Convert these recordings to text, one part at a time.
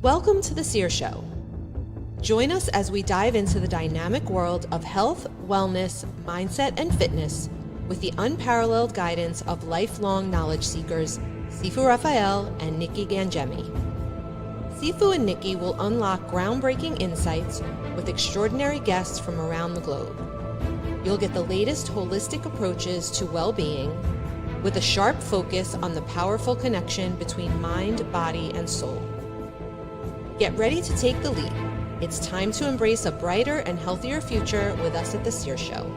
Welcome to the Seer Show. Join us as we dive into the dynamic world of health, wellness, mindset, and fitness with the unparalleled guidance of lifelong knowledge seekers, Sifu Rafael and Nikki Gangemi. Sifu and Nikki will unlock groundbreaking insights with extraordinary guests from around the globe. You'll get the latest holistic approaches to well-being with a sharp focus on the powerful connection between mind, body, and soul. Get ready to take the leap. It's time to embrace a brighter and healthier future with us at the Seer Show.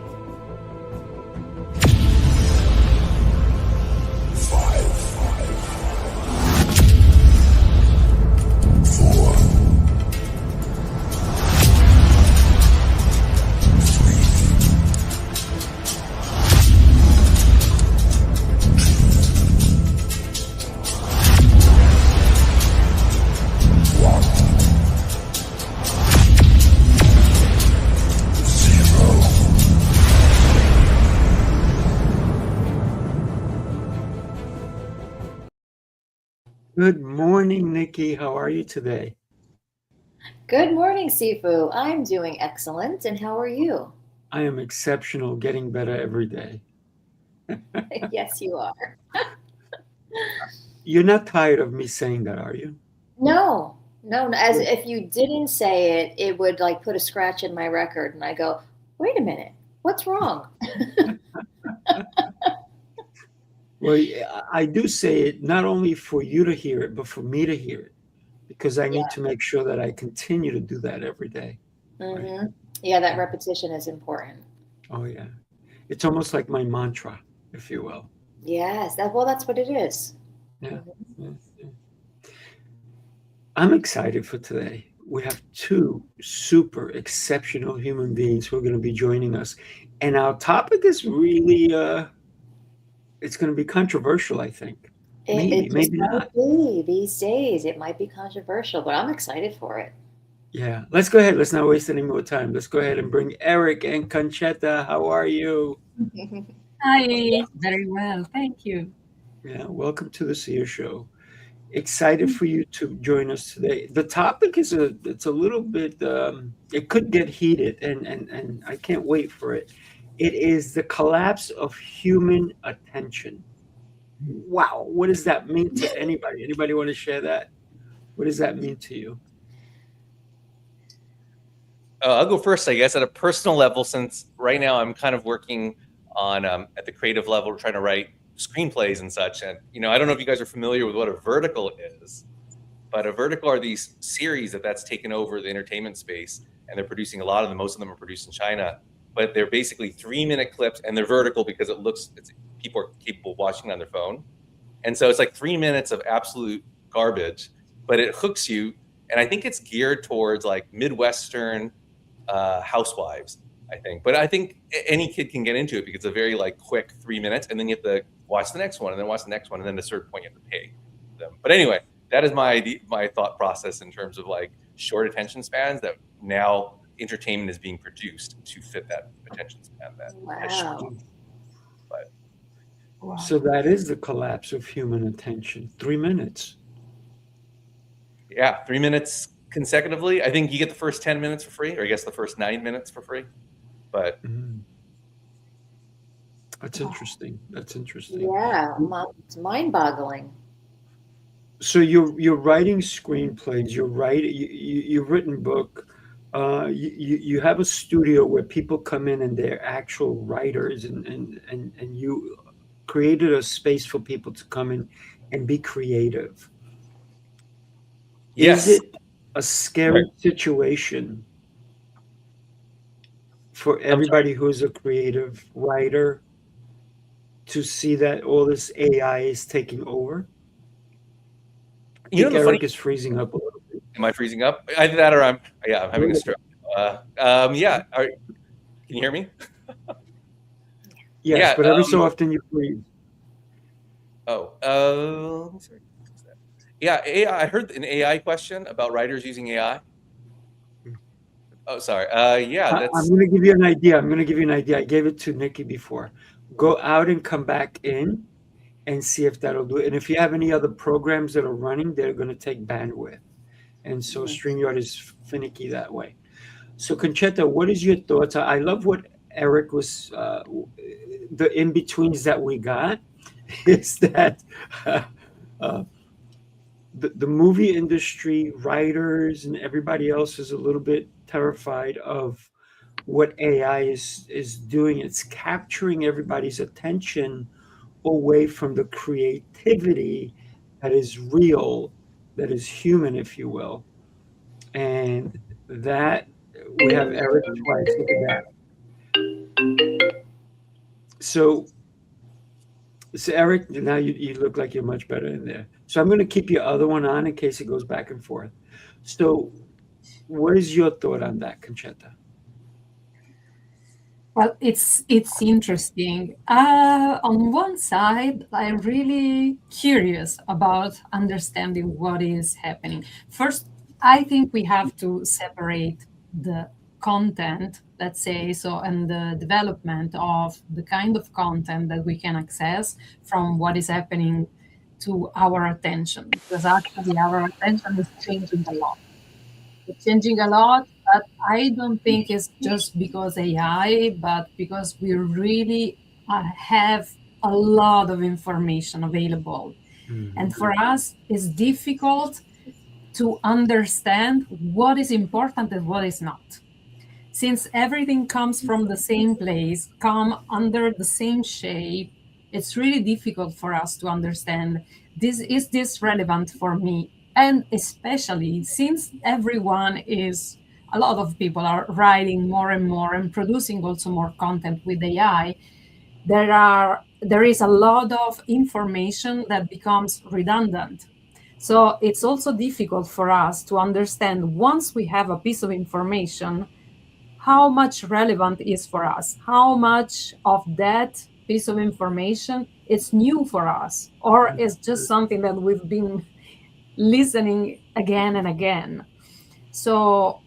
Good morning, Nikki. How are you today? Good morning, Sifu. I'm doing excellent. And how are you? I am exceptional, getting better every day. Yes, you are. You're not tired of me saying that, are you? No. As if you didn't say it, it would like put a scratch in my record. And I go, wait a minute, what's wrong? Well, I do say it not only for you to hear it, but for me to hear it, because I need to make sure that I continue to do that every day. Mm-hmm. Right? Yeah, that repetition is important. Oh, yeah. It's almost like my mantra, if you will. Yes, that's what it is. Yeah. Yeah. I'm excited for today. We have two super exceptional human beings who are going to be joining us. And our topic is really... it's going to be controversial, I think. Maybe not. These days, it might be controversial, but I'm excited for it. Yeah. Let's go ahead. Let's not waste any more time. Let's go ahead and bring Eric and Concetta. How are you? Hi. Very well. Thank you. Yeah. Welcome to the Seer Show. Excited for you to join us today. The topic is it's a little bit, it could get heated, and I can't wait for it. It is the collapse of human attention. Wow. What does that mean to anybody? Anybody want to share that? What does that mean to you? I'll go first, I guess, at a personal level, since right now I'm kind of working on, at the creative level, trying to write screenplays and such. And, I don't know if you guys are familiar with what a vertical is, but a vertical are these series that's taken over the entertainment space, and they're producing a lot of them. Most of them are produced in China. But they're basically 3-minute clips, and they're vertical because people are capable of watching on their phone. And so it's like 3 minutes of absolute garbage, but it hooks you. And I think it's geared towards like Midwestern housewives, I think. But I think any kid can get into it because it's a very like quick 3 minutes, and then you have to watch the next one, and then watch the next one, and then at a certain point you have to pay them. But anyway, that is my thought process in terms of like short attention spans that now entertainment is being produced to fit that attention span. Wow. So that is the collapse of human attention. 3 minutes. Yeah, 3 minutes consecutively. I think you get the first 10 minutes for free, or I guess the first 9 minutes for free. But that's interesting. That's interesting. Yeah, it's mind-boggling. So you're writing screenplays. You've written book. You have a studio where people come in and they're actual writers, and you created a space for people to come in and be creative. Yes. Is it a scary situation for everybody who's a creative writer to see that all this AI is taking over? Eric is freezing up a little bit. Am I freezing up? Either that or I'm having a stroke. Can you hear me? Yes, but every so often you freeze. Let me see. Yeah, AI. I heard an AI question about writers using AI. Oh, sorry. I'm going to give you an idea. I gave it to Nikki before. Go out and come back in and see if that'll do it. And if you have any other programs that are running, they're going to take bandwidth. And so StreamYard is finicky that way. So Concetta, what is your thoughts? I love what Eric was, the in-betweens that we got is that the movie industry, writers, and everybody else is a little bit terrified of what AI is doing. It's capturing everybody's attention away from the creativity that is real, that is human, if you will. And that we have Eric twice. Look at that. So Eric, now you look like you're much better in there. So I'm going to keep your other one on in case it goes back and forth. So what is your thought on that, Concetta? Well, it's interesting. On one side, I'm really curious about understanding what is happening. First, I think we have to separate the content, let's say, and the development of the kind of content that we can access from what is happening to our attention, because actually our attention is changing a lot. It's changing a lot, but I don't think it's just because AI, but because we really have a lot of information available. Mm-hmm. And for us, it's difficult to understand what is important and what is not. Since everything comes from the same place, come under the same shape, it's really difficult for us to understand, is this relevant for me? And especially since a lot of people are writing more and more and producing also more content with AI, there is a lot of information that becomes redundant. So it's also difficult for us to understand, once we have a piece of information, how much relevant is for us, how much of that piece of information is new for us, or is just something that we've been listening again and again. So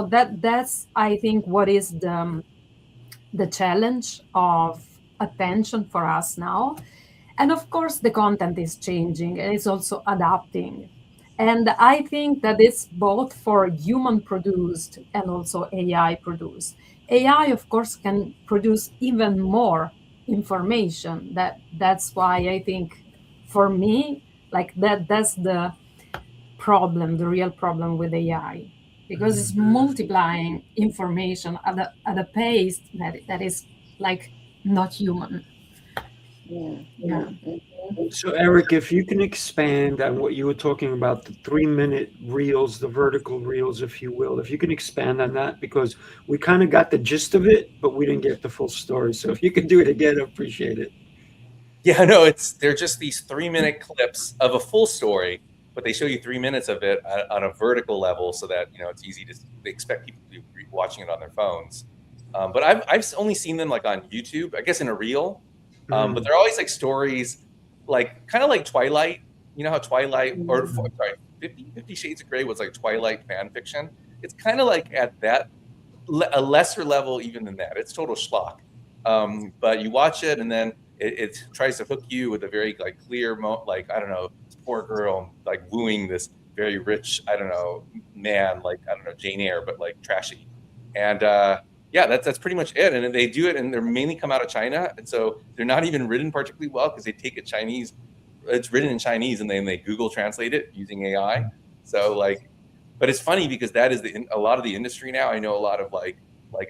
that's, I think, what is the challenge of attention for us now. And of course, the content is changing and it's also adapting. And I think that it's both for human produced and also AI produced. AI, of course, can produce even more information. That's why I think, for me, like that's the problem, the real problem with AI, because it's multiplying information at a pace that is like not human. Yeah. So Eric, if you can expand on what you were talking about, the 3-minute reels, the vertical reels, if you will, if you can expand on that, because we kind of got the gist of it, but we didn't get the full story. So if you could do it again, I appreciate it. Yeah, no, they're just these 3-minute clips of a full story, but they show you 3 minutes of it on a vertical level, so that it's easy to expect people to be watching it on their phones. But I've only seen them like on YouTube, I guess, in a reel. But they're always like stories, like kind of like Twilight. You know how Twilight, or sorry, 50 Shades of Grey was like Twilight fan fiction. It's kind of like at that a lesser level even than that. It's total schlock. But you watch it, and then it tries to hook you with a very like clear, like, I don't know, this poor girl like wooing this very rich, I don't know, man, like, I don't know, Jane Eyre, but like trashy. And yeah, that's pretty much it. And they do it, and they're mainly come out of China, and so they're not even written particularly well, because they take it Chinese. It's written in Chinese, and then they Google translate it using AI. So like, but it's funny because that is a lot of the industry now. I know a lot of like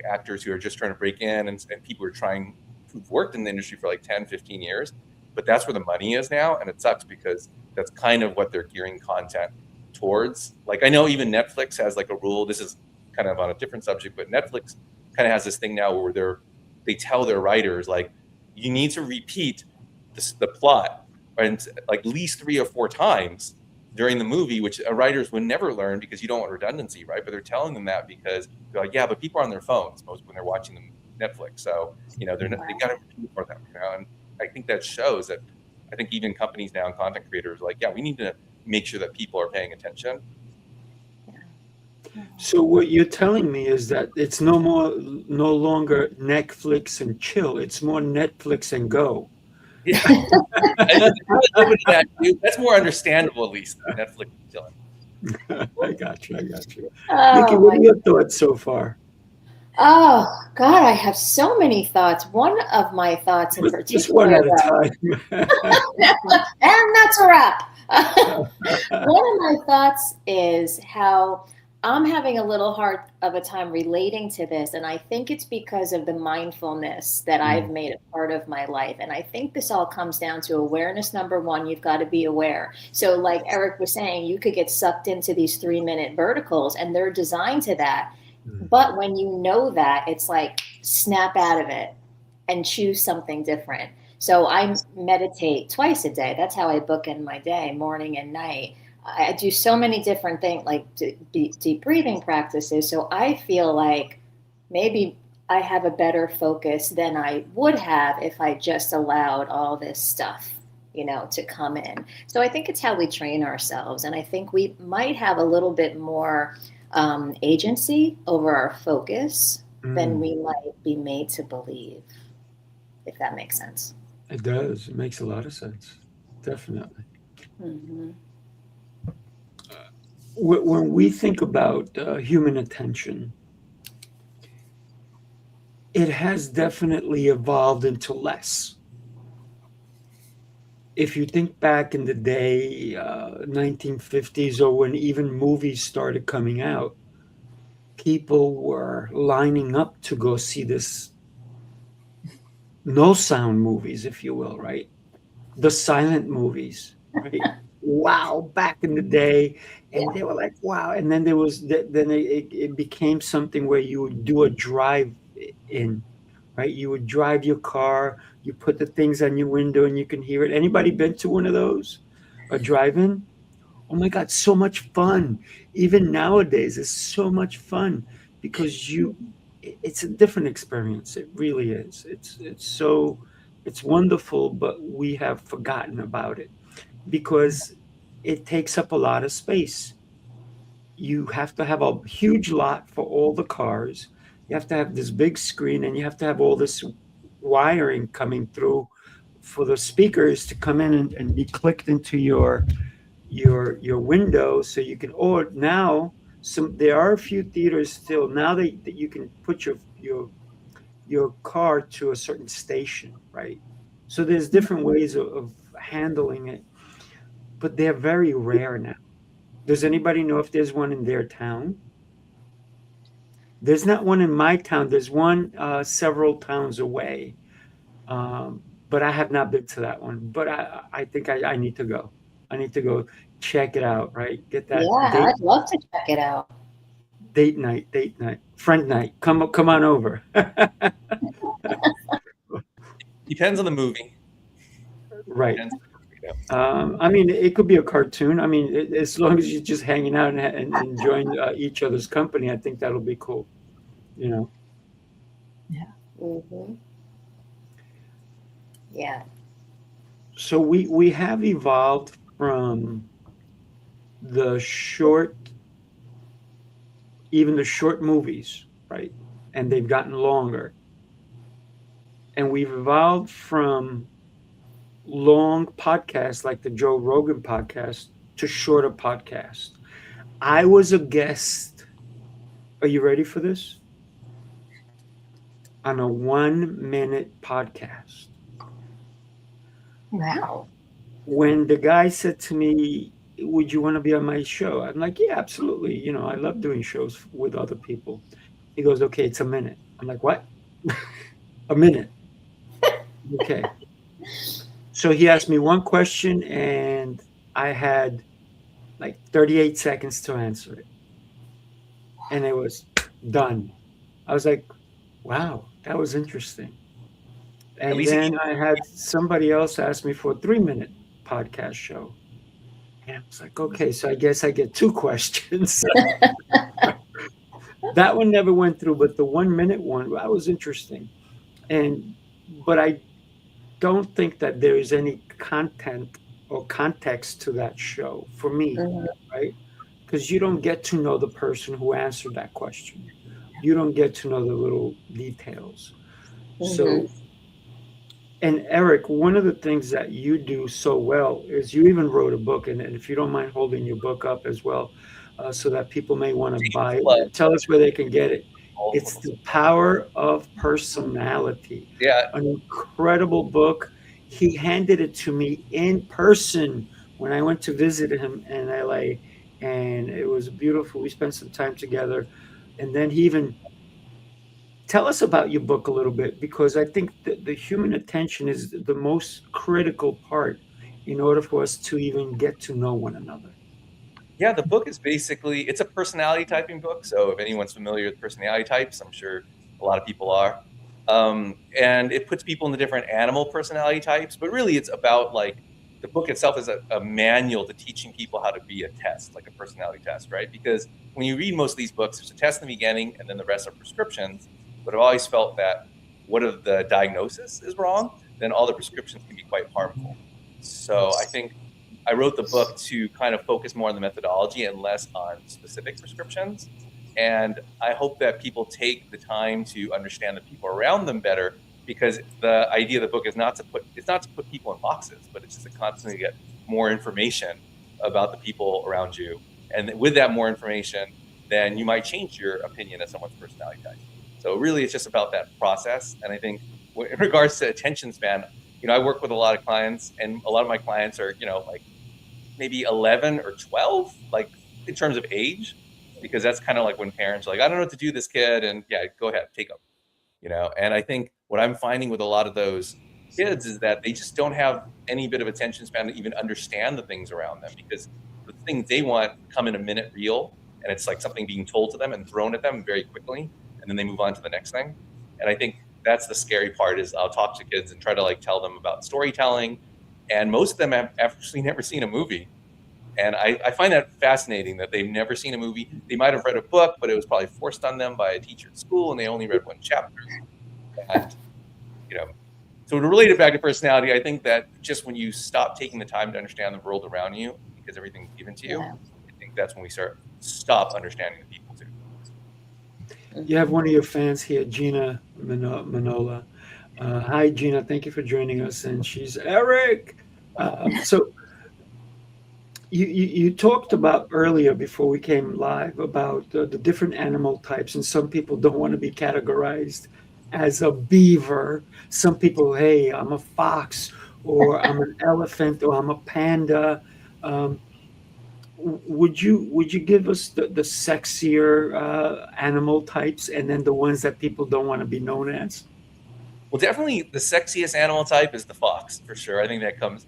actors who are just trying to break in, and people who've worked in the industry for like 10, 15 years, but that's where the money is now. And it sucks because that's kind of what they're gearing content towards. Like, I know even Netflix has like a rule. This is kind of on a different subject, but Netflix kind of has this thing now where they tell their writers, like, you need to repeat the plot and like at least 3 or 4 times during the movie, which writers would never learn because you don't want redundancy, right? But they're telling them that because they're like, yeah, but people are on their phones most when they're watching them Netflix, so they got to repeat for them, And I think that shows that. I think even companies now and content creators are like, yeah, we need to make sure that people are paying attention. So what you're telling me is that it's no longer Netflix and chill. It's more Netflix and go. Yeah, that's more understandable, at least, than Netflix and chilling. I got you. Nikki, Oh, what are your thoughts so far? oh God, I have so many thoughts. One of my thoughts in Just one particular, at a though, and that's a wrap. One of my thoughts is how I'm having a little hard of a time relating to this. And I think it's because of the mindfulness that I've made a part of my life. And I think this all comes down to awareness. Number one, you've got to be aware. So like Eric was saying, you could get sucked into these 3-minute verticals and they're designed to that. But when you know that, it's like snap out of it and choose something different. So I meditate twice a day. That's how I book in my day, morning and night. I do so many different things, like deep breathing practices. So I feel like maybe I have a better focus than I would have if I just allowed all this stuff, to come in. So I think it's how we train ourselves. And I think we might have a little bit more agency over our focus than we might be made to believe, if that makes sense. It does. It makes a lot of sense. Definitely. Mm-hmm. When we think about human attention, it has definitely evolved into less. If you think back in the day, 1950s, or when even movies started coming out, people were lining up to go see this no sound movies, if you will, right? The silent movies, right? Wow, back in the day. And they were like, wow. And then it became something where you would do a drive in, right? You would drive your car, you put the things on your window and you can hear it. Anybody been to one of those? A drive-in? Oh my God, so much fun. Even nowadays, it's so much fun because it's a different experience. It really is. It's wonderful, but we have forgotten about it because it takes up a lot of space. You have to have a huge lot for all the cars. You have to have this big screen and you have to have all this wiring coming through for the speakers to come in and be clicked into your window so you can. Or now there are a few theaters still now that you can put your car to a certain station, right? So there's different ways of handling it, but they're very rare now. Does anybody know if there's one in their town? There's not one in my town. There's one several towns away, but I have not been to that one. But I think I need to go. I need to go check it out, right? Get that I'd love to check it out. Date night, friend night. Come on over. Depends on the movie. Right. I mean, it could be a cartoon. I mean, as long as you're just hanging out and enjoying each other's company, I think that'll be cool. Yeah. Mm-hmm. Yeah. So we have evolved from even the short movies, right? And they've gotten longer. And we've evolved from long podcasts like the Joe Rogan podcast to shorter podcasts. I was a guest. Are you ready for this? On a 1-minute podcast. Wow. When the guy said to me, would you want to be on my show? I'm like, yeah, absolutely. I love doing shows with other people. He goes, okay, it's a minute. I'm like, what? A minute. Okay. So he asked me one question and I had like 38 seconds to answer it. And it was done. I was like, wow, that was interesting. And then I had somebody else ask me for a 3-minute podcast show. And I was like, okay, so I guess I get 2 questions. That one never went through, but the 1-minute one, that was interesting. But I don't think that there is any content or context to that show for me, right? Because you don't get to know the person who answered that question. You don't get to know the little details. So And Eric, one of the things that you do so well is you even wrote a book, and if you don't mind holding your book up as well, so that people may want to buy Love. it, tell us where they can get it. All It's of The them. Power of Personality, Yeah, an incredible book. He handed it to me in person when I went to visit him in LA, and it was beautiful. We spent some time together, and then he even tell us about your book a little bit, because I think that the human attention is the most critical part in order for us to even get to know one another. yeah, the book is basically, it's a personality typing book. So if anyone's familiar with personality types, I'm sure a lot of people are. And it puts people in the different animal personality types, but really it's about like the book itself is a manual to teaching people how to be a test, like a personality test, right? Because when you read most of these books, there's a test in the beginning and then the rest are prescriptions. But I've always felt that what if the diagnosis is wrong, then all the prescriptions can be quite harmful. So I think I wrote the book to kind of focus more on the methodology and less on specific prescriptions. And I hope that people take the time to understand the people around them better, because the idea of the book is not to put people in boxes, but it's just to constantly get more information about the people around you. And with that more information, then you might change your opinion of someone's personality type. So really, it's just about that process. And I think in regards to attention span, I work with a lot of clients, and a lot of my clients are, like maybe 11 or 12, like in terms of age, because that's kind of like when parents are like, I don't know what to do with this kid. And yeah, go ahead, take them, And I think what I'm finding with a lot of those kids is that they just don't have any bit of attention span to even understand the things around them, because the things they want come in a minute reel, and it's like something being told to them and thrown at them very quickly, and then they move on to the next thing. And I think that's the scary part, is I'll talk to kids and try to like tell them about storytelling, and most of them have actually never seen a movie. And I find that fascinating that they've never seen a movie. They might have read a book, but it was probably forced on them by a teacher at school, and they only read one chapter. And, so to relate it back to personality, I think that just when you stop taking the time to understand the world around you, because everything's given to you, I think that's when we stop understanding the people too. You have one of your fans here, Gina Manola. Hi, Gina. Thank you for joining us. And she's Eric. So you talked about earlier, before we came live, about the different animal types, and some people don't want to be categorized as a beaver. Some people, hey, I'm a fox, or I'm an elephant, or I'm a panda. Would you give us the sexier animal types, and then the ones that people don't want to be known as? Well, definitely the sexiest animal type is the fox, for sure. I think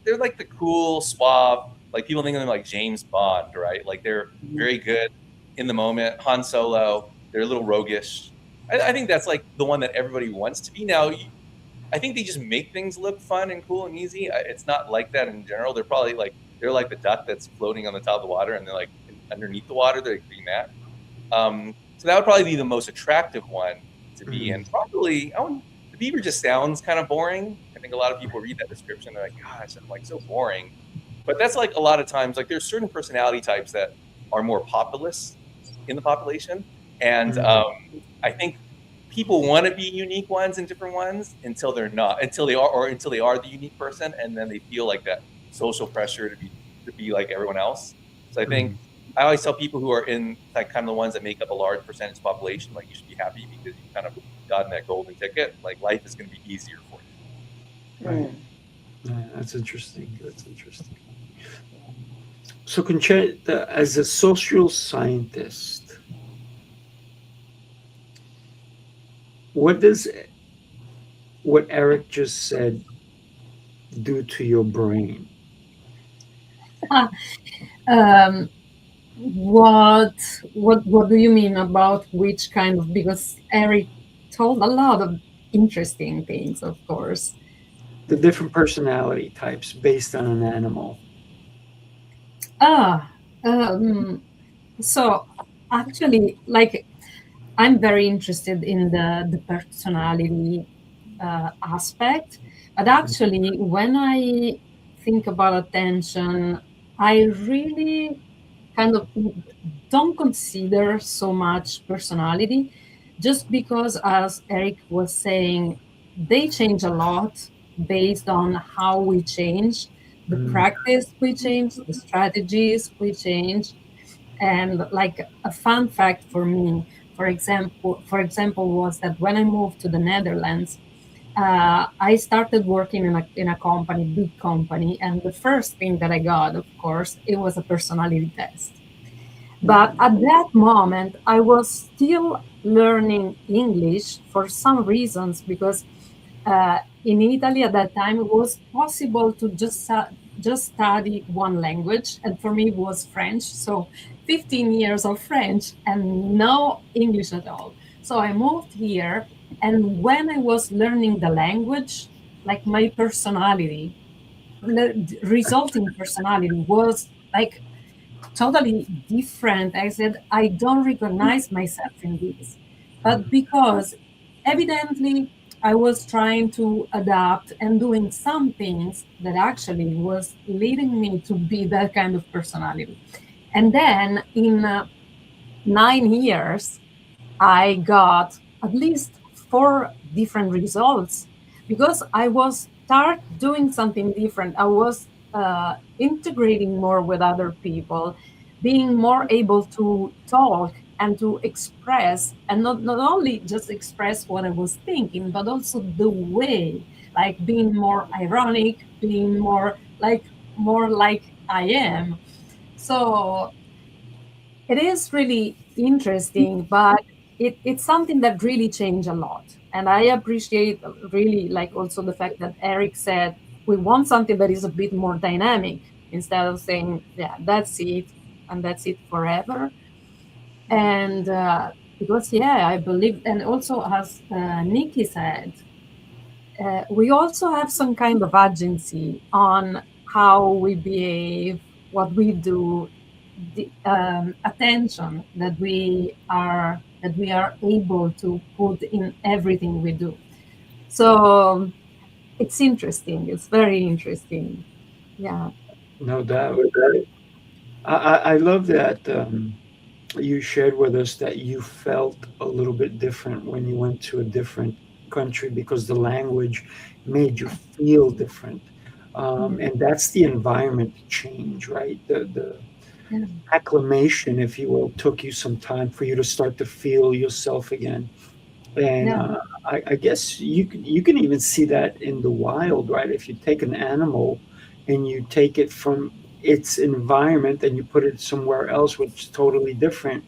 they're like the cool, suave, like people think of them like James Bond, right? Like they're very good in the moment. Han Solo, they're a little roguish. I think that's like the one that everybody wants to be. Now, I think they just make things look fun and cool and easy. It's not like that in general. They're like the duck that's floating on the top of the water, and they're like underneath the water. They're doing that. So that would probably be the most attractive one to be in. Probably, the beaver just sounds kind of boring. I think a lot of people read that description, they're like, gosh, I'm like so boring. But that's like a lot of times, like there's certain personality types that are more populous in the population. And I think people want to be unique ones and different ones until they're not, until they are the unique person. And then they feel like that social pressure to be like everyone else. So I think I always tell people who are in like kind of the ones that make up a large percentage population, like you should be happy because you kind of gotten that golden ticket. Like life is going to be easier for you. Right. That's interesting. So Concetta, as a social scientist, what does what Eric just said do to your brain? What do you mean about which kind of? Because Eric told a lot of interesting things, of course. The different personality types based on an animal. So actually, like, I'm very interested in the personality aspect, but actually, when I think about attention, I really kind of don't consider so much personality, just because, as Eric was saying, they change a lot based on how we change the practice, we change the strategies, we change. And like a fun fact for me, for example, was that when I moved to the Netherlands, I started working in a company, big company, and the first thing that I got, of course, it was a personality test. But at that moment, I was still learning English for some reasons, because in Italy at that time it was possible to just study one language, and for me it was French. So 15 years of French and no English at all. So I moved here, and when I was learning the language, like my personality, the resulting personality was like totally different. I said, I don't recognize myself in this. But because evidently I was trying to adapt and doing some things that actually was leading me to be that kind of personality. And then in 9 years, I got at least 4 different results, because I was start doing something different. I was integrating more with other people, being more able to talk and to express, and not only just express what I was thinking, but also the way, like being more ironic, being more like I am. So it is really interesting, but it's something that really changed a lot. And I appreciate really like also the fact that Eric said we want something that is a bit more dynamic, instead of saying, yeah, that's it and that's it forever. And because, yeah, I believe, and also as Nikki said, we also have some kind of agency on how we behave, what we do, the attention that we are able to put in everything we do. So it's interesting. It's very interesting. Yeah. No doubt. I love that you shared with us that you felt a little bit different when you went to a different country because the language made you feel different. And that's the environment change, right? The Yeah. acclimation, if you will, took you some time for you to start to feel yourself again. And Yeah. I guess you can even see that in the wild, right? If you take an animal and you take it from its environment and you put it somewhere else, which is totally different,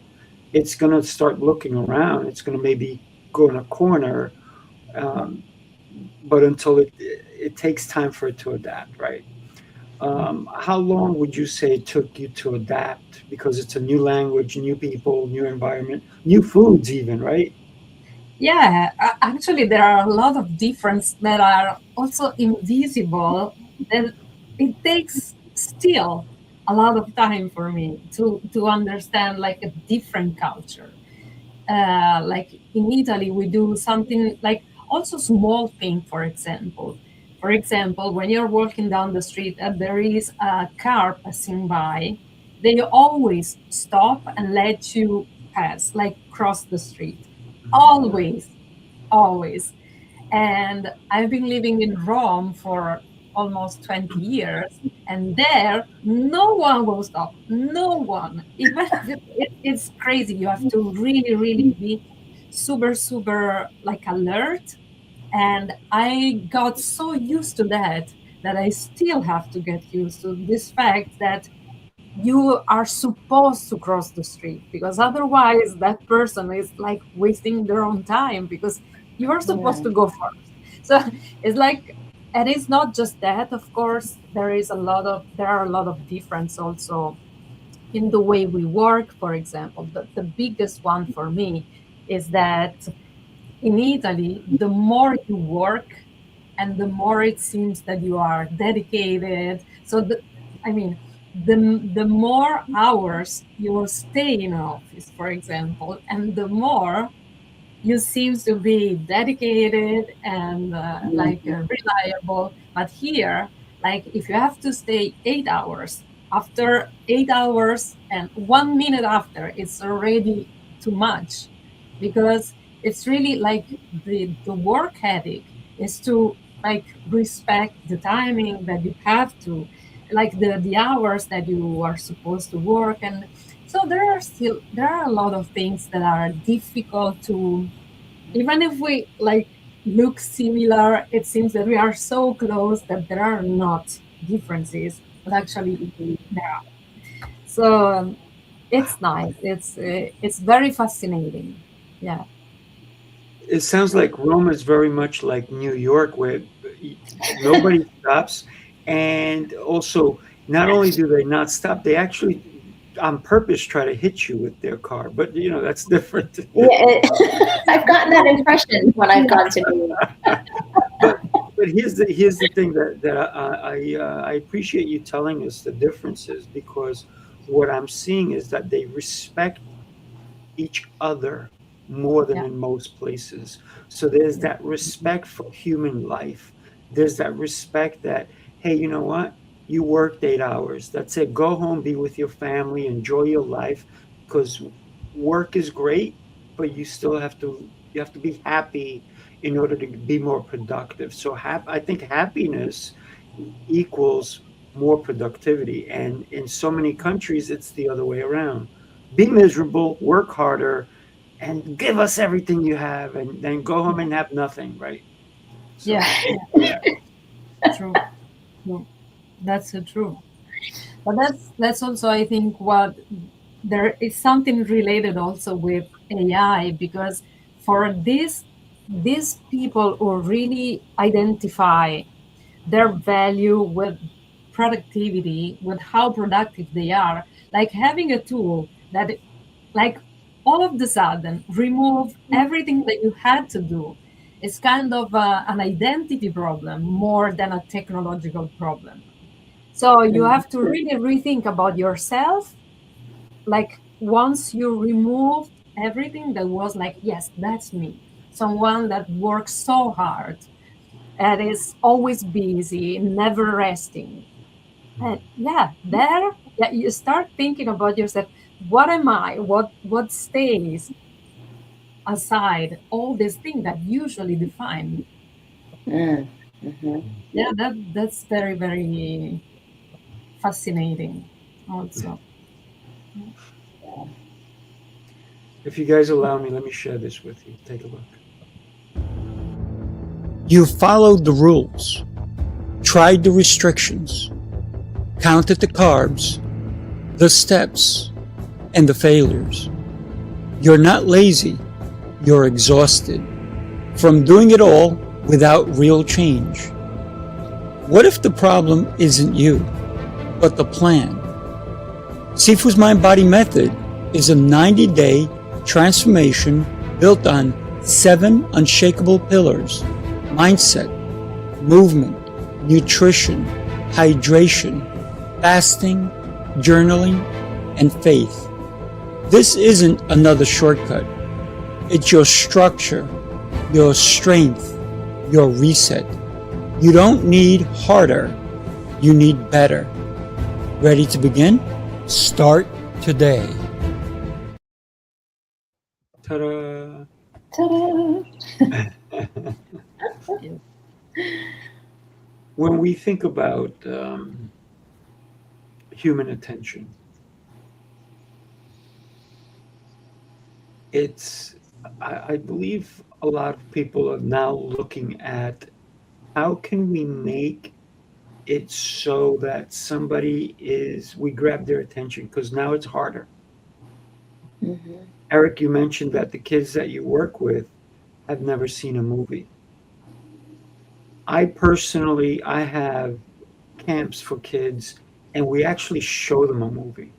it's going to start looking around. It's going to maybe go in a corner, um, but until it takes time for it to adapt, right? How long would you say it took you to adapt? Because it's a new language, new people, new environment, new foods, even, right? Yeah, actually, there are a lot of differences that are also invisible. That it takes still a lot of time for me to understand like a different culture. Like in Italy, we do something like also small thing. For example, when you're walking down the street and there is a car passing by, they always stop and let you pass, like cross the street. Always, always. And I've been living in Rome for almost 20 years, and there no one will stop. No one. Even it's crazy. You have to really, really be super, super like alert. And I got so used to that that I still have to get used to this fact that you are supposed to cross the street, because otherwise that person is like wasting their own time, because you are supposed Yeah. to go first. So it's like, and it's not just that, of course, there are a lot of difference also in the way we work. For example, the biggest one for me is that in Italy, the more you work and the more it seems that you are dedicated. So, I mean, the more hours you will stay in an office, for example, and the more you seem to be dedicated and reliable. But here, like if you have to stay 8 hours, after 8 hours and 1 minute after, it's already too much, because it's really like the work ethic is to like respect the timing that you have to, like the hours that you are supposed to work. And so there are a lot of things that are difficult to, even if we like look similar, it seems that we are so close that there are not differences, but actually there are. So it's nice. It's very fascinating. Yeah. It sounds like Rome is very much like New York, where nobody stops. And also, not only do they not stop, they actually on purpose try to hit you with their car. But, that's different. Yeah, I've gotten that impression when I've gone to New York. But here's the thing that I appreciate you telling us the differences, because what I'm seeing is that they respect each other more than Yeah. in most places. So there's that respect for human life. There's that respect that, hey, you know what? You worked 8 hours. That's it. Go home, be with your family, enjoy your life, because work is great, but you have to be happy in order to be more productive. So I think happiness equals more productivity. And in so many countries, it's the other way around. Be miserable, work harder, and give us everything you have, and then go home and have nothing, right? So, Yeah. yeah. True. No, that's so true. But that's also, I think, what there is something related also with AI, because for these people who really identify their value with productivity, with how productive they are, like having a tool that, like, all of the sudden remove everything that you had to do, is kind of an identity problem more than a technological problem. So you have to really rethink about yourself. Like once you remove everything that was like, yes, that's me. Someone that works so hard and is always busy, never resting. And yeah, you start thinking about yourself. What am I? What stays aside all these things that usually define me? Mm, mhm. Yeah, that's very, very fascinating also. If you guys allow me, let me share this with you. Take a look. You followed the rules, tried the restrictions, counted the carbs, the steps, and the failures. You're not lazy, you're exhausted from doing it all without real change. What if the problem isn't you, but the plan? Sifu's Mind Body Method is a 90-day transformation built on 7 unshakable pillars: mindset, movement, nutrition, hydration, fasting, journaling, and faith. This isn't another shortcut. It's your structure, your strength, your reset. You don't need harder, you need better. Ready to begin? Start today. Ta-da! Ta-da. When we think about human attention, I believe a lot of people are now looking at how can we make it so that we grab their attention, because now it's harder. Mhm. Eric, you mentioned that the kids that you work with have never seen a movie. I have camps for kids, and we actually show them a movie.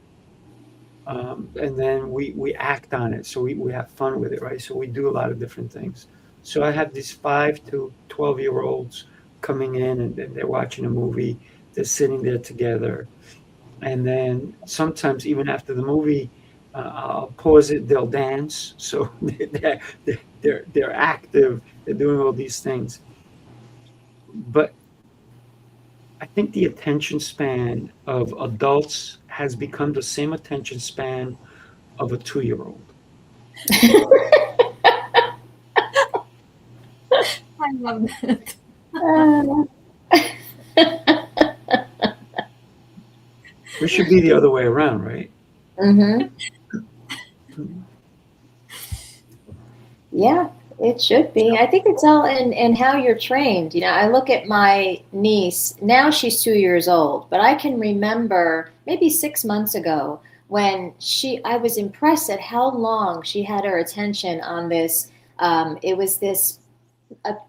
And then we act on it. So we have fun with it, right? So we do a lot of different things. So I have these 5 to 12-year-olds coming in, and they're watching a movie. They're sitting there together. And then sometimes even after the movie, I'll pause it, they'll dance. So they're active, they're doing all these things. But I think the attention span of adults has become the same attention span of a 2-year-old. I love that. It should be the other way around, right? Mm-hmm. Yeah, it should be. I think it's all in how you're trained. You know, I look at my niece, now she's 2 years old, but I can remember maybe 6 months ago when I was impressed at how long she had her attention on this. It was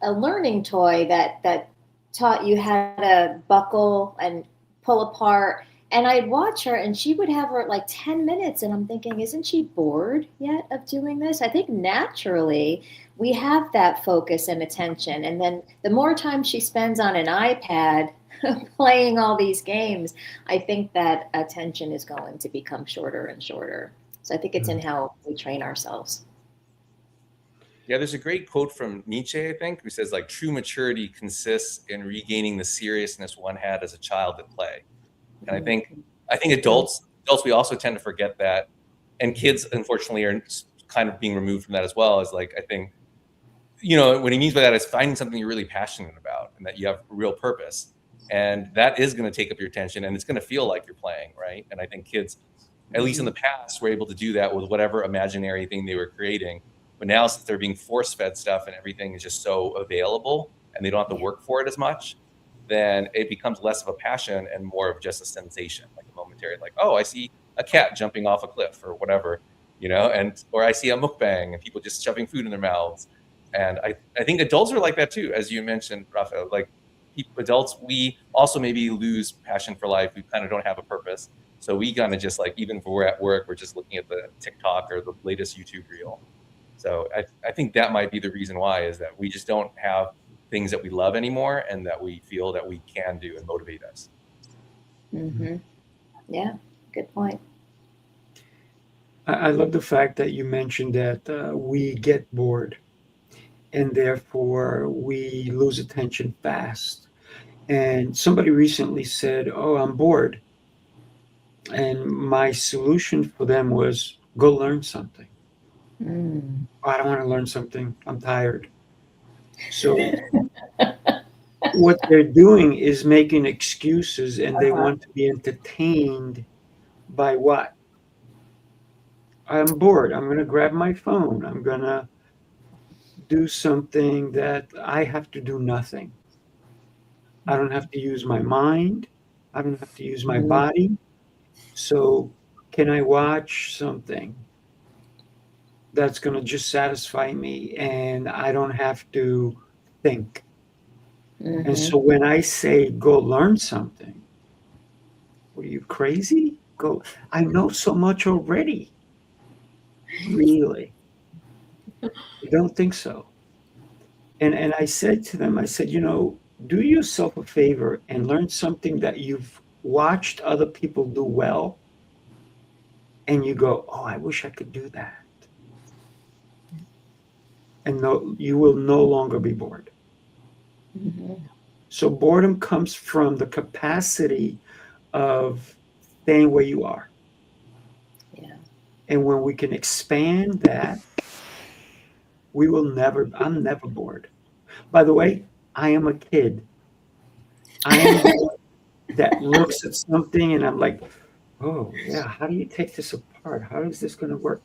a learning toy that taught you how to buckle and pull apart. And I'd watch her and she would have her like 10 minutes. And I'm thinking, isn't she bored yet of doing this? I think naturally we have that focus and attention. And then the more time she spends on an iPad playing all these games, I think that attention is going to become shorter and shorter. So I think it's in how we train ourselves. Yeah, there's a great quote from Nietzsche, I think, who says like true maturity consists in regaining the seriousness one had as a child at play. And I think adults we also tend to forget that, and kids unfortunately are kind of being removed from that as well. Is like, I think, you know, what he means by that is finding something you're really passionate about and that you have real purpose, and that is going to take up your attention and it's going to feel like you're playing, right? And I think kids, at least in the past, were able to do that with whatever imaginary thing they were creating. But now, since they're being force-fed stuff and everything is just so available and they don't have to work for it as much, then it becomes less of a passion and more of just a sensation, like a momentary, like, oh, I see a cat jumping off a cliff or whatever, you know, or I see a mukbang and people just shoving food in their mouths. And I think adults are like that too, as you mentioned, Rafael. Like adults, we also maybe lose passion for life. We kind of don't have a purpose. So we kind of just like, even if we're at work, we're just looking at the TikTok or the latest YouTube reel. So I think that might be the reason why, is that we just don't have things that we love anymore and that we feel that we can do and motivate us. Mm-hmm. Yeah, good point. I love the fact that you mentioned that we get bored and therefore we lose attention fast. And somebody recently said, oh, I'm bored. And my solution for them was go learn something. Mm. I don't want to learn something. I'm tired. So what they're doing is making excuses, and they want to be entertained by what? I'm bored. I'm going to grab my phone. I'm going to do something that I have to do nothing. I don't have to use my mind. I don't have to use my body. So can I watch something that's going to just satisfy me and I don't have to think? Mm-hmm. And so when I say go learn something, what are you, crazy? Go, I know so much already. Really? You don't think so? And I said to them, I said, you know, do yourself a favor and learn something that you've watched other people do well. And you go, oh, I wish I could do that. And no, you will no longer be bored. Mm-hmm. So boredom comes from the capacity of staying where you are. Yeah. And when we can expand that, I'm never bored. By the way, I am a kid. I am the one that looks at something and I'm like, oh yeah, how do you take this apart? How is this going to work?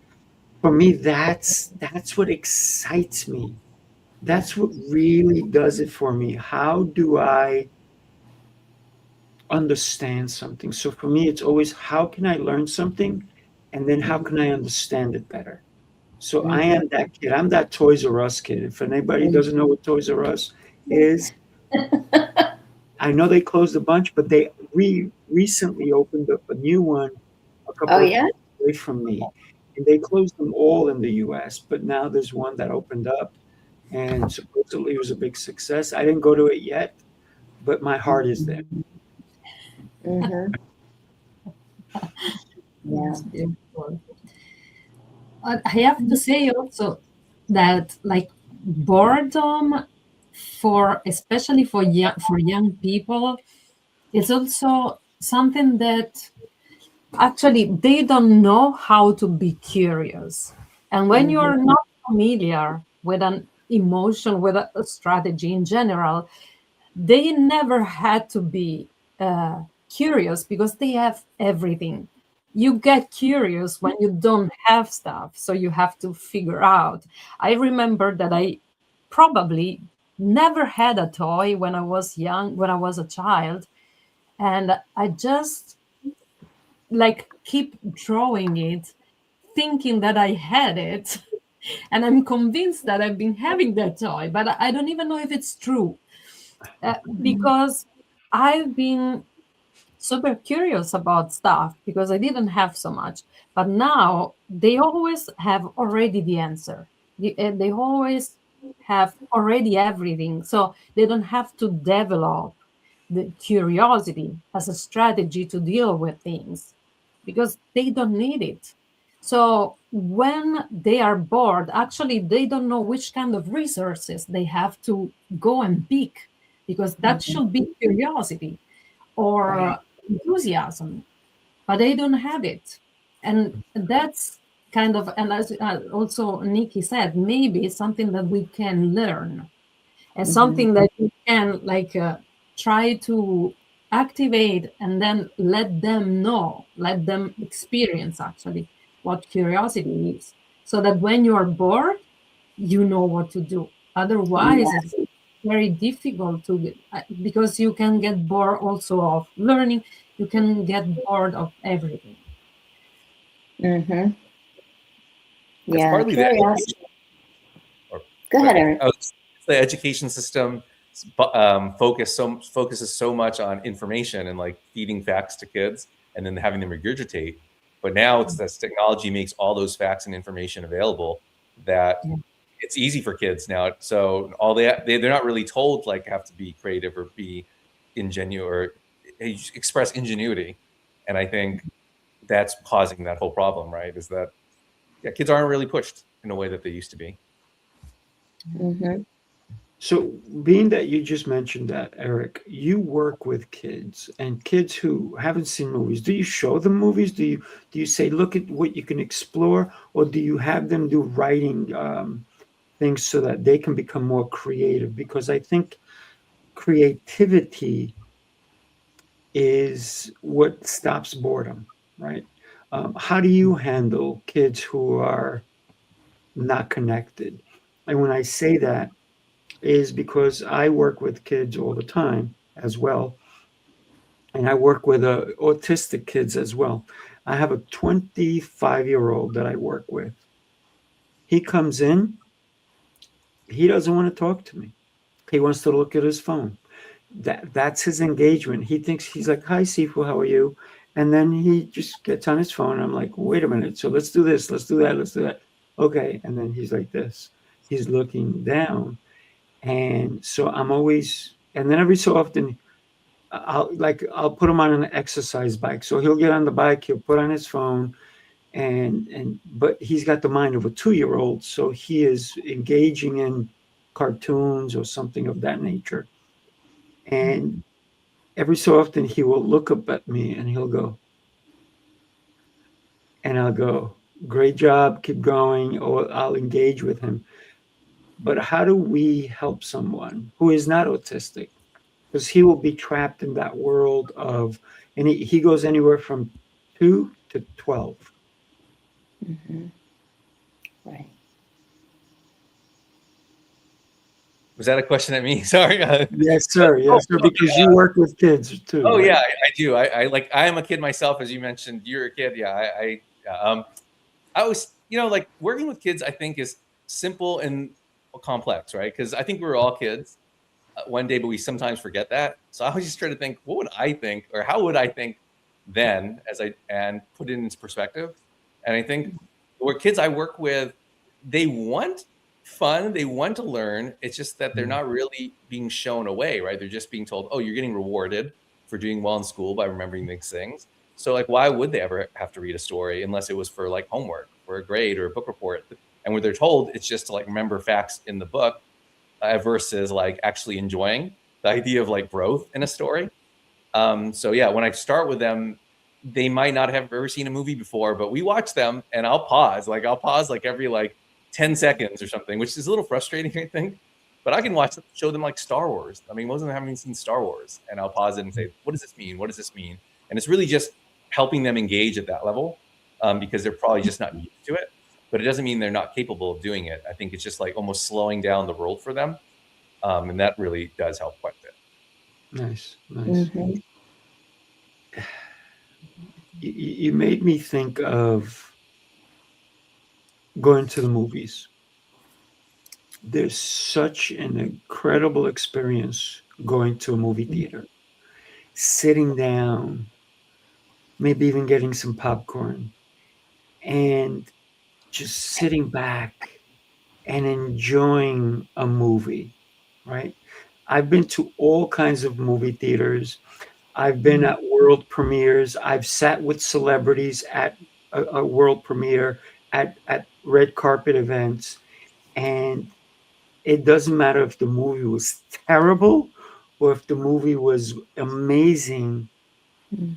For me, that's what excites me. That's what really does it for me. How do I understand something? So for me, it's always, how can I learn something? And then how can I understand it better? So I am that kid. I'm that Toys R Us kid. If anybody doesn't know what Toys R Us is, I know they closed a bunch, but they recently opened up a new one a couple of years away from me. And they closed them all in the US, but now there's one that opened up and supposedly it was a big success. I didn't go to it yet, but my heart is there. Mm-hmm. Yes, beautiful. I have to say also that like boredom especially for young people, is also something that actually they don't know how to be curious. And when you're not familiar with an emotion, with a strategy in general, they never had to be curious because they have everything. You get curious when you don't have stuff, so you have to figure out. I remember that I probably never had a toy when I was young, when I was a child, and I just like keep drawing it, thinking that I had it. And I'm convinced that I've been having that toy, but I don't even know if it's true. Because I've been super curious about stuff because I didn't have so much. But now they always have already the answer. They always have already everything. So they don't have to develop the curiosity as a strategy to deal with things because they don't need it. So when they are bored, actually, they don't know which kind of resources they have to go and pick because that should be curiosity or enthusiasm, but they don't have it. And that's kind of, and as also Nikki said, maybe it's something that we can learn and something that you can like try to activate and then let them know, let them experience actually what curiosity is, so that when you're bored, you know what to do. Otherwise, it's very difficult to get, because you can get bored also of learning. You can get bored of everything. Mm-hmm. It's Yeah, partly the curiosity. or Go ahead, Eric. the education system focuses so much on information and like feeding facts to kids and then having them regurgitate. But now it's this technology makes all those facts and information available that it's easy for kids now. So all they're not really told like have to be creative or be ingenuous or express ingenuity. And I think that's causing that whole problem, right? Is that kids aren't really pushed in a way that they used to be. Mm-hmm. So, being that you just mentioned that, Eric, you work with kids and kids who haven't seen movies. Do you show them movies? Do you say, look at what you can explore, or do you have them do writing things so that they can become more creative? Because I think creativity is what stops boredom, right? How do you handle kids who are not connected? And when I say that, is because I work with kids all the time as well. And I work with autistic kids as well. I have a 25-year-old that I work with. He comes in, he doesn't want to talk to me. He wants to look at his phone. That's his engagement. He thinks he's like, "Hi, Sifu, how are you?" And then he just gets on his phone. I'm like, "Wait a minute. So let's do this. Let's do that. Let's do that." Okay. And then he's like this. He's looking down. And so I'm always, and then every so often, I'll put him on an exercise bike. So he'll get on the bike, he'll put on his phone, but he's got the mind of a 2-year-old, so he is engaging in cartoons or something of that nature. And every so often he will look up at me and he'll go, and I'll go, "Great job, keep going," or I'll engage with him. But how do we help someone who is not autistic? Because he will be trapped in that world of, and he goes anywhere from 2 to 12. Mm-hmm. Right. Was that a question at me? Sorry. Yes, sir. Yes, sir. Because you work with kids too. Oh right? yeah, I do. I am a kid myself, as you mentioned. You're a kid. Yeah, I always, like working with kids, I think is simple and complex, right? Because I think we were all kids one day, but we sometimes forget that. So I always just try to think, what would I think, or how would I think then, and put it in its perspective. And I think the kids I work with, they want fun, they want to learn. It's just that they're not really being shown a way, right? They're just being told, oh, you're getting rewarded for doing well in school by remembering these things. So like, why would they ever have to read a story unless it was for like homework or a grade or a book report? And when they're told, it's just to like remember facts in the book versus like actually enjoying the idea of like growth in a story. So yeah, when I start with them, they might not have ever seen a movie before, but we watch them and I'll pause like every like 10 seconds or something, which is a little frustrating, I think. But I can show them like Star Wars. I mean, most of them haven't even seen Star Wars, and I'll pause it and say, "What does this mean? What does this mean?" And it's really just helping them engage at that level, because they're probably just not used to it. But it doesn't mean they're not capable of doing it. I think it's just like almost slowing down the world for them, and that really does help quite a bit. Nice. Mhm. You made me think of going to the movies. There's such an incredible experience going to a movie theater, sitting down, maybe even getting some popcorn, and just sitting back and enjoying a movie, right? I've been to all kinds of movie theaters. I've been at world premieres. I've sat with celebrities at a world premiere, at red carpet events. And it doesn't matter if the movie was terrible or if the movie was amazing. Mm.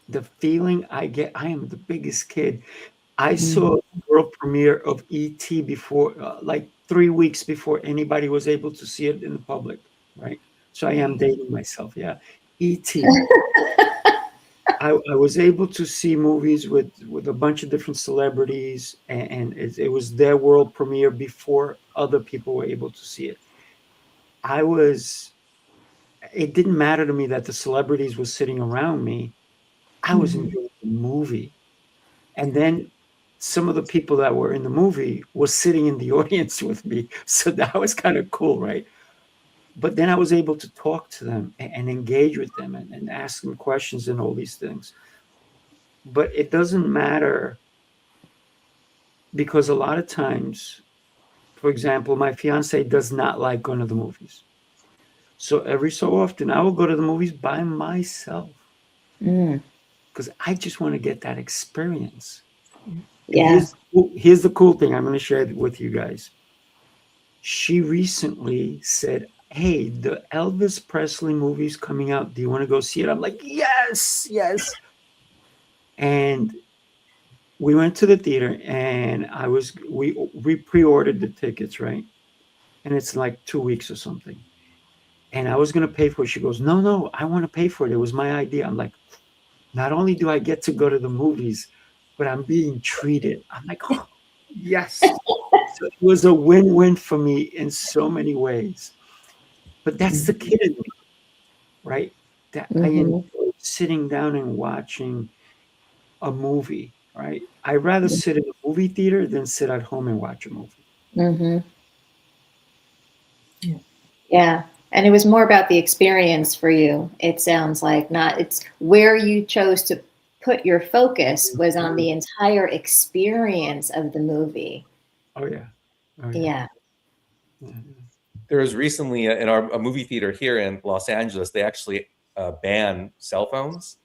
The feeling I get, I am the biggest kid. I saw the world premiere of E.T. before, like 3 weeks before anybody was able to see it in the public, right? So I am dating myself, yeah. E.T. I was able to see movies with a bunch of different celebrities, and it was their world premiere before other people were able to see it. It didn't matter to me that the celebrities were sitting around me. I was enjoying the movie. And then some of the people that were in the movie were sitting in the audience with me. So that was kind of cool, right? But then I was able to talk to them and engage with them and ask them questions and all these things. But it doesn't matter, because a lot of times, for example, my fiance does not like going to the movies. So every so often I will go to the movies by myself Mm. because I just want to get that experience. Yeah. Here's the cool thing I'm going to share with you guys. She recently said, "Hey, the Elvis Presley movie's coming out. Do you want to go see it?" I'm like, yes, yes. And we went to the theater, and we pre-ordered the tickets, right? And it's like 2 weeks or something. And I was going to pay for it. She goes, no, I want to pay for it. It was my idea. I'm like, not only do I get to go to the movies, but I'm being treated. I'm like, oh, yes. So it was a win-win for me in so many ways. But that's the kid in me, right? That I enjoy sitting down and watching a movie, right? I'd rather sit in a movie theater than sit at home and watch a movie. Mm-hmm. Yeah. And it was more about the experience for you. It sounds like it's where you chose to put your focus was on the entire experience of the movie. Oh, yeah. Yeah. There was recently in a movie theater here in Los Angeles, they actually ban cell phones.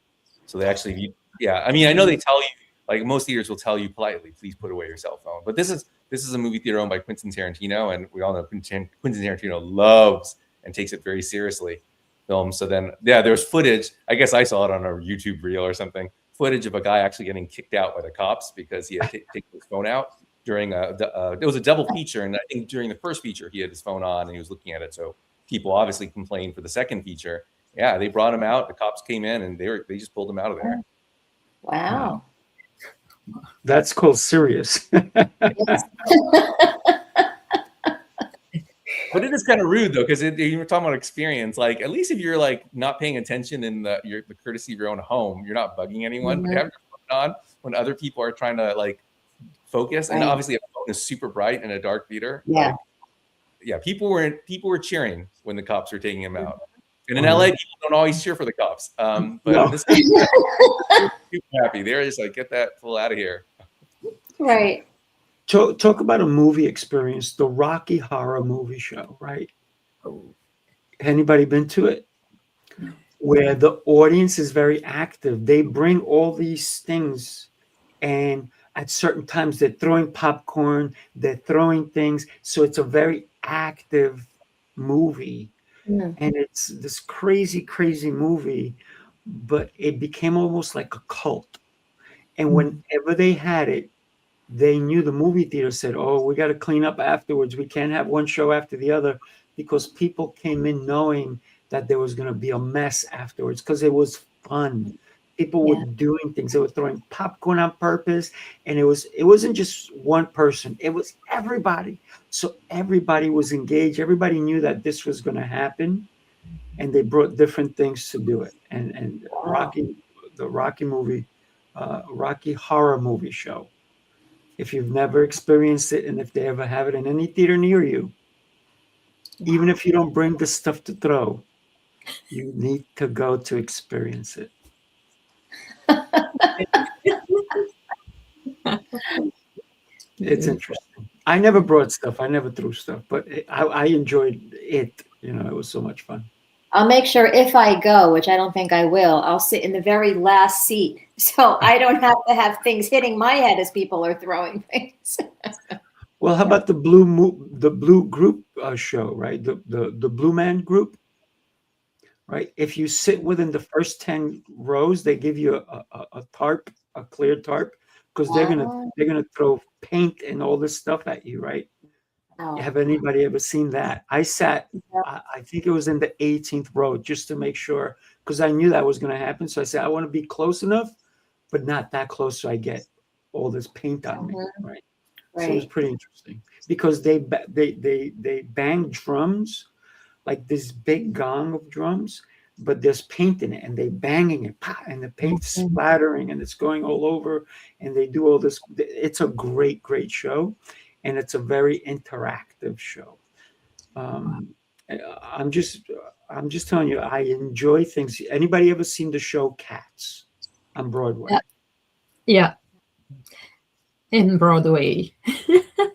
So they actually, yeah. I mean, I know they tell you, like most theaters will tell you politely, please put away your cell phone. But this is a movie theater owned by Quentin Tarantino, and we all know Quentin Tarantino loves and takes it very seriously. So then, yeah, there's footage. I guess I saw it on a YouTube reel or something. Footage of a guy actually getting kicked out by the cops because he had taken his phone out during it was a double feature, and I think during the first feature he had his phone on and he was looking at it. So people obviously complained for the second feature. Yeah, they brought him out. The cops came in and they just pulled him out of there. Wow. That's called serious. But it is kind of rude though, because you were talking about experience. Like, at least if you're like not paying attention in the courtesy of your own home, you're not bugging anyone. But having your phone on when other people are trying to like focus, and obviously a phone is super bright in a dark theater. Yeah. Like, yeah, people were cheering when the cops were taking him out. And in LA, people don't always cheer for the cops. But No. in this case, people happy. They're just like, get that fool out of here. Right. Talk about a movie experience, the Rocky Horror Movie Show, right? Anybody been to it? Where the audience is very active. They bring all these things, and at certain times they're throwing popcorn, they're throwing things. So it's a very active movie. Mm. And it's this crazy, crazy movie, but it became almost like a cult. And whenever they had it, they knew the movie theater said, oh, we got to clean up afterwards. We can't have one show after the other, because people came in knowing that there was going to be a mess afterwards, because it was fun. People were doing things. They were throwing popcorn on purpose. And it wasn't just one person. It was everybody. So everybody was engaged. Everybody knew that this was going to happen. And they brought different things to do it. And the Rocky movie, Rocky Horror Movie Show. If you've never experienced it, and if they ever have it in any theater near you, even if you don't bring the stuff to throw, you need to go to experience it. It's interesting. I never brought stuff. I never threw stuff, but I enjoyed it. You know, it was so much fun. I'll make sure if I go, which I don't think I will, I'll sit in the very last seat, so I don't have to have things hitting my head as people are throwing things. Well, how about the blue group show, right? The Blue Man group, right? If you sit within the first 10 rows, they give you a tarp, a clear tarp, because they're gonna throw paint and all this stuff at you, right? Have anybody ever seen that? I sat, I think it was in the 18th row, just to make sure, because I knew that was going to happen. So I said, I want to be close enough, but not that close, so I get all this paint on me, right? So it was pretty interesting, because they bang drums, like this big gong of drums, but there's paint in it, and they banging it, and the paint's splattering, and it's going all over, and they do all this. It's a great, great show. And it's a very interactive show. I'm just telling you, I enjoy things. Anybody ever seen the show Cats on Broadway? Yeah. In Broadway.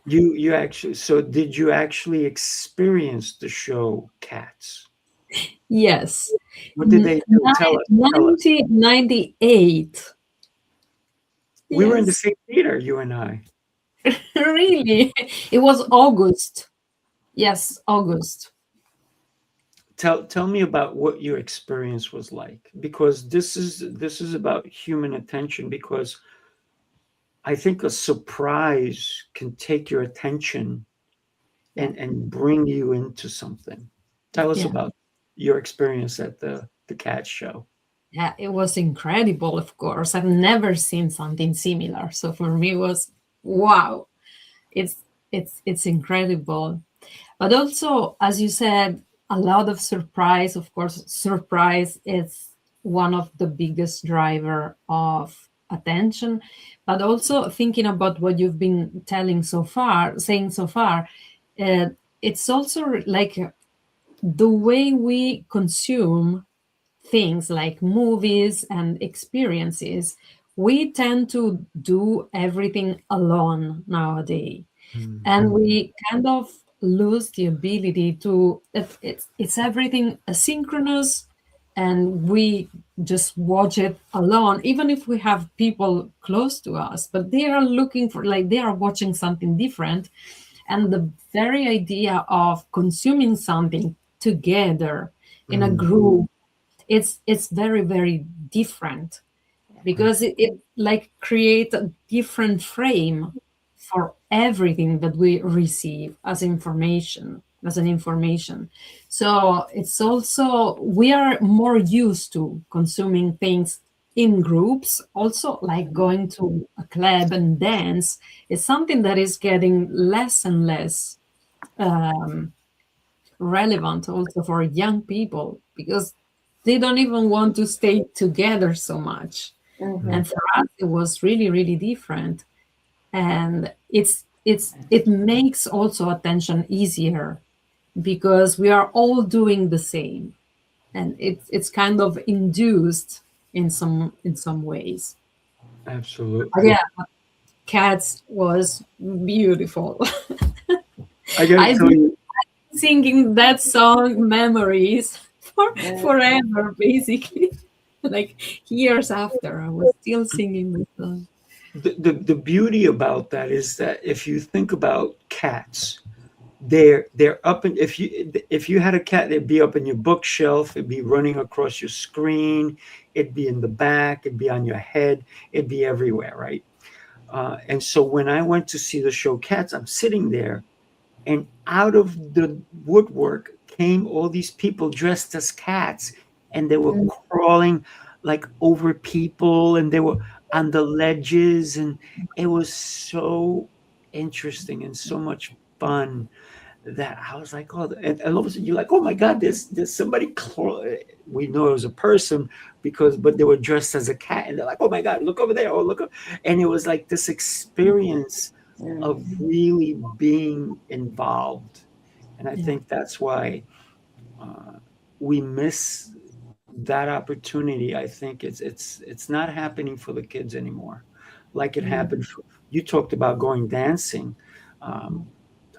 You actually, so did you actually experience the show Cats? Yes. What did they do? Tell us. 1998. We were in the same theater, you and I. Really? It was August. Yes, August. Tell me about what your experience was like, because this is about human attention, because I think a surprise can take your attention and bring you into something. Tell us about your experience at the Cat show. Yeah, it was incredible, of course. I've never seen something similar. So for me it was wow, it's incredible. But also, as you said, a lot of surprise. Of course, surprise is one of the biggest driver of attention. But also thinking about what you've been saying so far, it's also like the way we consume things like movies and experiences. We tend to do everything alone nowadays. And we kind of lose the ability to, it's everything asynchronous, and we just watch it alone, even if we have people close to us, but they are looking for, like, they are watching something different. And the very idea of consuming something together in a group, it's very, very different, because it like creates a different frame for everything that we receive as information. So it's also, we are more used to consuming things in groups. Also, like going to a club and dance is something that is getting less and less relevant also for young people, because they don't even want to stay together so much. And for us, it was really, really different. And it makes also attention easier, because we are all doing the same, and it's kind of induced in some ways. Absolutely. But yeah, Cats was beautiful. I gotta tell you, singing that song Memories forever, basically. Like years after, I was still singing the song. the beauty about that is that if you think about cats, they're up in, if you had a cat, they'd be up in your bookshelf, it'd be running across your screen, it'd be in the back, it'd be on your head, it'd be everywhere, right? And so when I went to see the show Cats, I'm sitting there, and out of the woodwork came all these people dressed as cats, and they were crawling like over people, and they were on the ledges, and it was so interesting and so much fun that I was like, oh, and all of a sudden you're like, oh my God, there's somebody. We know it was a person but they were dressed as a cat, and they're like, oh my God, look over there, oh look, and it was like this experience of really being involved, and I think that's why we miss that opportunity. I think it's not happening for the kids anymore, like it happened. You talked about going dancing.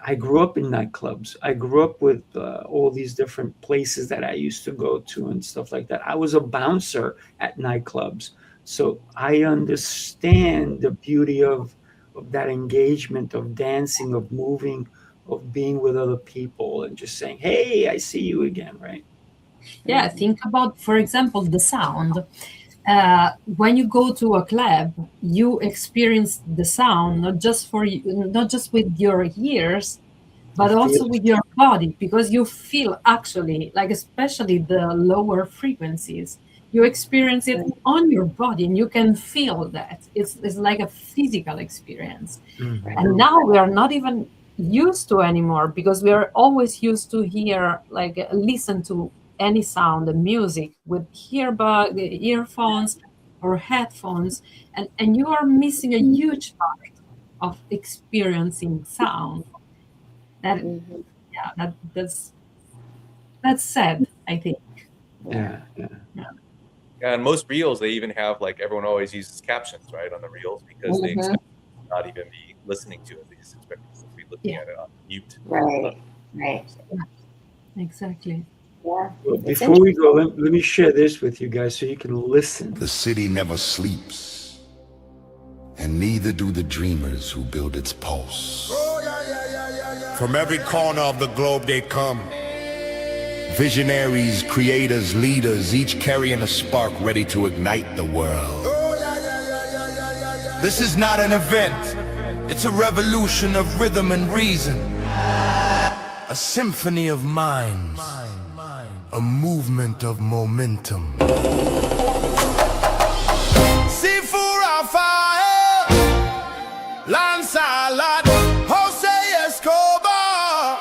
I grew up in nightclubs. I grew up with all these different places that I used to go to and stuff like that. I was a bouncer at nightclubs. So I understand the beauty of that engagement, of dancing, of moving, of being with other people and just saying, hey, I see you again, right? Yeah, think about, for example, the sound. When you go to a club, you experience the sound not just with your ears, but also with your body, because you feel actually, like especially the lower frequencies, you experience it on your body, and you can feel that. It's like a physical experience. And now we are not even used to anymore, because we are always used to hear, like listen to any sound and music with earphones or headphones, and you are missing a huge part of experiencing sound. That's sad, I think. Yeah. And most reels, they even have, like, everyone always uses captions, right, on the reels, because they expect to not even be listening to it. They just expect us to be looking at it on mute. Right. Exactly. Yeah. Well, before we go, let me share this with you guys so you can listen. The city never sleeps, and neither do the dreamers who build its pulse. From every corner of the globe they come. Visionaries, creators, leaders, each carrying a spark ready to ignite the world. This is not an event, it's a revolution of rhythm and reason. A symphony of minds, a movement of momentum. Sifu, Rafael, Lancelot, Jose Escobar.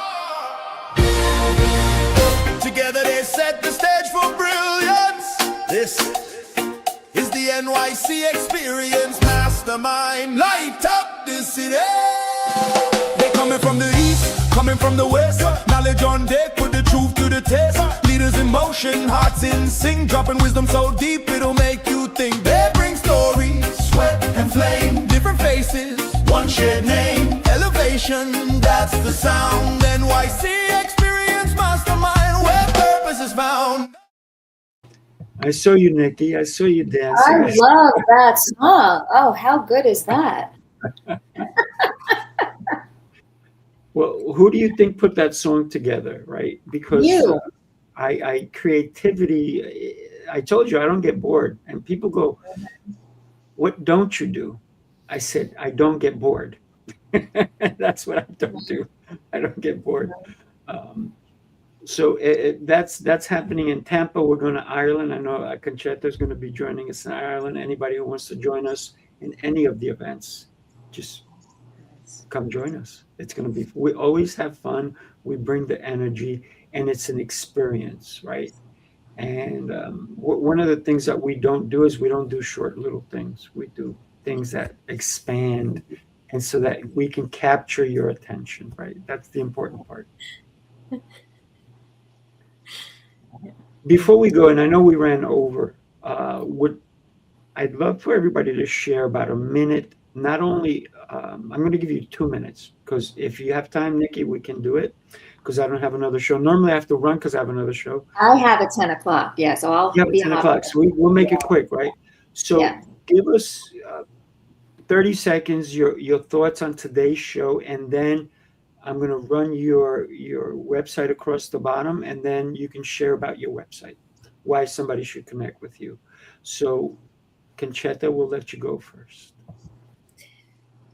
Together they set the stage for brilliance. This is the NYC experience. Mastermind, light up the city. They coming from the east, coming from the west. Knowledge on deck, put the truth to the test. Leaders in motion, hearts in sync, dropping wisdom so deep it'll make you think. They bring stories, sweat and flame, different faces, one shared name. Elevation, that's the sound. NYC experience, mastermind, where purpose is found. I saw you, Nikki. I saw you dancing. I love that song. Oh, how good is that? Well, who do you think put that song together, right? Because You. Creativity, I told you I don't get bored. And people go, what don't you do? I said, I don't get bored. That's what I don't do. I don't get bored. So that's happening in Tampa. We're going to Ireland. I know Concetta is going to be joining us in Ireland. Anybody who wants to join us in any of the events, just come join us. It's going to be, we always have fun. We bring the energy, and it's an experience, right? And one of the things that we don't do is we don't do short little things. We do things that expand, and so that we can capture your attention, right? That's the important part. Before we go, and I know we ran over, I'd love for everybody to share about a minute. Not only, I'm going to give you 2 minutes, because if you have time, Nikki, we can do it, because I don't have another show. Normally I have to run because I have another show. I have a 10 o'clock. Yeah, so I'll be 10 o'clock. So we'll make it quick, right? So give us 30 seconds, your thoughts on today's show, and then I'm going to run your website across the bottom, and then you can share about your website, why somebody should connect with you. So, Concetta, we'll let you go first.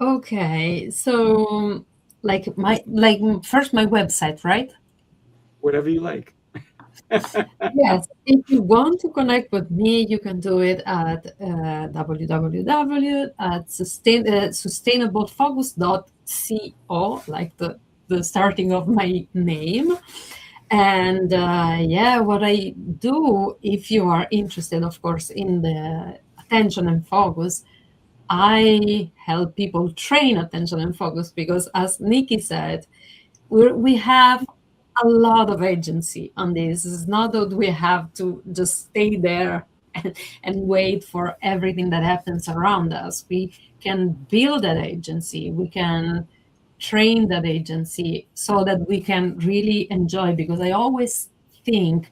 Okay, so first my website, right? Whatever you like. Yes, if you want to connect with me, you can do it at sustainablefocus.co, like the starting of my name. And yeah, what I do, if you are interested, of course, in the attention and focus, I help people train attention and focus because, as Nikki said, we have a lot of agency on this. It's not that we have to just stay there and wait for everything that happens around us. We can build that agency. We can train that agency so that we can really enjoy, because I always think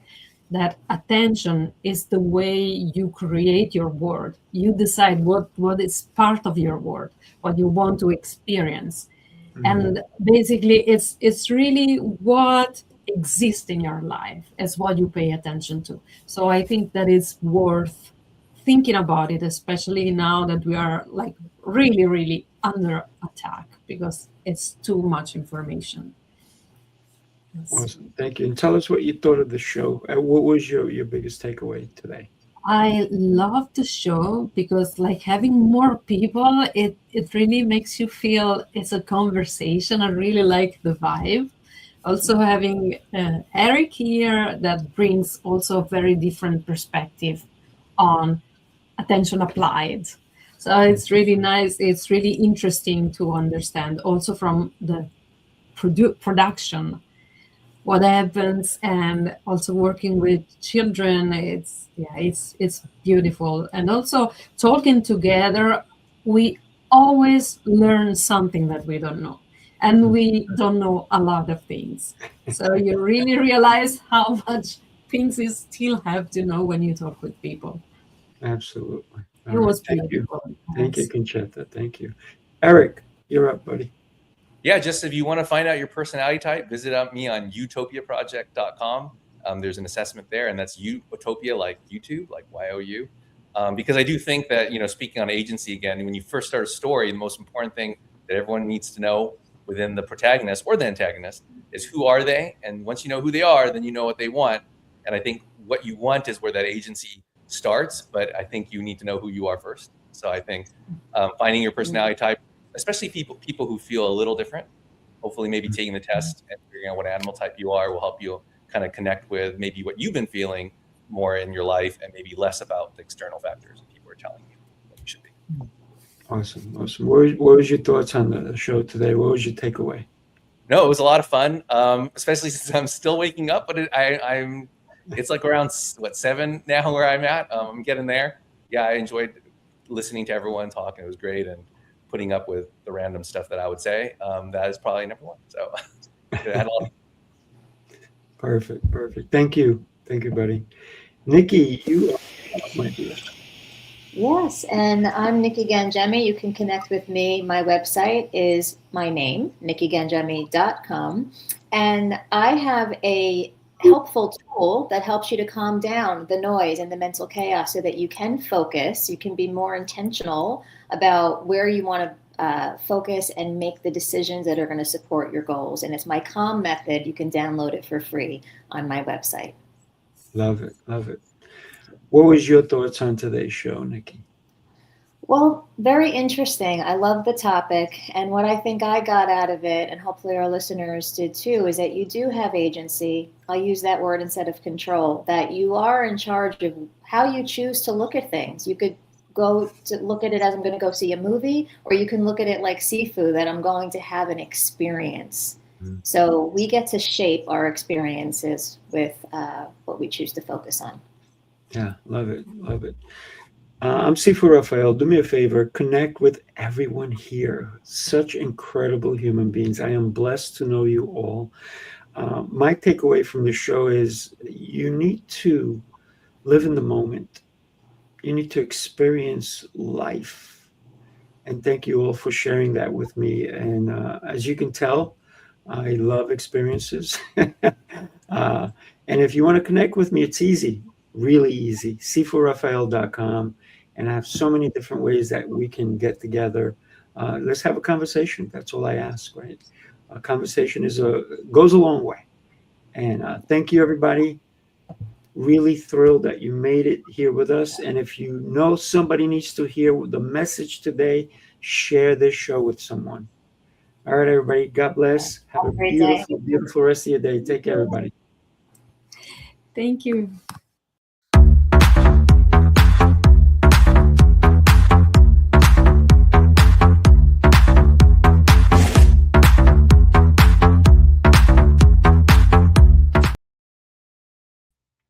that attention is the way you create your world. You decide what is part of your world, what you want to experience. And basically it's really what exists in your life is what you pay attention to. So I think that it's worth thinking about it, especially now that we are like really, really under attack because it's too much information. Yes. Awesome. Thank you. And tell us what you thought of the show. What was your biggest takeaway today? I love the show because, like, having more people, it really makes you feel it's a conversation. I really like the vibe. Also having Eric here, that brings also a very different perspective on attention applied. So it's really nice. It's really interesting to understand also from the production what happens, and also working with children. It's beautiful. And also talking together, we always learn something that we don't know, and we don't know a lot of things. So you really realize how much things you still have to know when you talk with people. Absolutely. It was Thank you. beautiful. Thank you, Concetta. Thank you. Eric, you're up, buddy. Yeah, just if you want to find out your personality type, visit me on utopiaproject.com. There's an assessment there, and that's Youtopia, like YouTube, like YOU. Because I do think that, speaking on agency again, when you first start a story, the most important thing that everyone needs to know within the protagonist or the antagonist is who are they? And once you know who they are, then you know what they want. And I think what you want is where that agency starts, but I think you need to know who you are first. So I think finding your personality type, especially people who feel a little different, hopefully maybe taking the test and figuring out what animal type you are will help you kind of connect with maybe what you've been feeling more in your life, and maybe less about the external factors that people are telling you what you should be. Awesome. What was your thoughts on the show today? What was your takeaway? No, it was a lot of fun, especially since I'm still waking up, but it's like around 7 now where I'm at. I'm getting there. Yeah, I enjoyed listening to everyone talk, and it was great, and putting up with the random stuff that I would say. That is probably number one. So it had a lot. Perfect. Thank you, buddy. Nikki, you are my dear. Yes, and I'm Nikki Gangemi. You can connect with me. My website is my name, nikkigangemi.com. And I have a helpful tool that helps you to calm down the noise and the mental chaos so that you can focus. You can be more intentional about where you want to focus and make the decisions that are going to support your goals. And it's my Calm method. You can download it for free on my website. Love it. What was your thoughts on today's show, Nikki? Well, very interesting. I love the topic. And what I think I got out of it, and hopefully our listeners did too, is that you do have agency. I'll use that word instead of control, that you are in charge of how you choose to look at things. You could go to look at it as I'm going to go see a movie, or you can look at it like Sifu, that I'm going to have an experience. So we get to shape our experiences with what we choose to focus on. Yeah, love it. I'm Sifu Rafael. Do me a favor, connect with everyone here. Such incredible human beings. I am blessed to know you all. My takeaway from the show is you need to live in the moment. You need to experience life. And thank you all for sharing that with me. And as you can tell, I love experiences. And if you want to connect with me, it's easy, really easy. sifurafael.com. And I have so many different ways that we can get together Let's have a conversation. That's all I ask, right? A conversation goes a long way. And thank you, everybody. Really thrilled that you made it here with us. And if you know somebody needs to hear the message today, share this show with someone. All right, everybody. God bless. Have a Great day. beautiful rest of your day. Take care, everybody. Thank you.